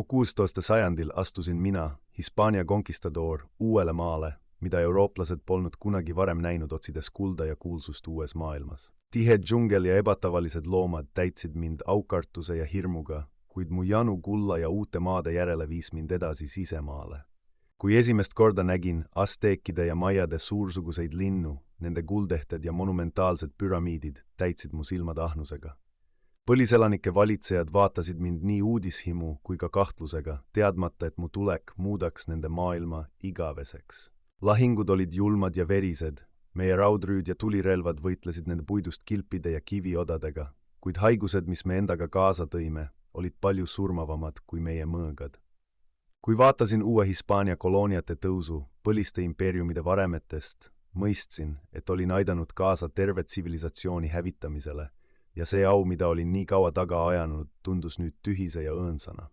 16. sajandil astusin mina, Hispaania konkistador, uuele maale, mida eurooplased polnud kunagi varem näinud, otsides kulda ja kuulsust uues maailmas. Tihe džungel ja ebatavalised loomad täitsid mind aukartuse ja hirmuga, kuid mu janu kulla ja uute maade järele viis mind edasi sisemaale. Kui esimest korda nägin asteekide ja maiade suursuguseid linnu, nende kuldehted ja monumentaalsed püramiidid täitsid mu silmad ahnusega. Põliselanike valitsejad vaatasid mind nii uudishimu kui ka kahtlusega, teadmata, et mu tulek muudaks nende maailma igaveseks. Lahingud olid julmad ja verised, meie raudrüüd ja tulirelvad võitlesid nende puidust kilpide ja kiviodadega, kuid haigused, mis me endaga kaasa tõime, olid palju surmavamad kui meie mõõgad. Kui vaatasin uue Hispaania kolooniate tõusu põliste impeeriumide varemetest, mõistsin, et olin aidanud kaasa terve tsivilisatsiooni hävitamisele ja see au, mida olin nii kaua taga ajanud, tundus nüüd tühise ja õõnsana.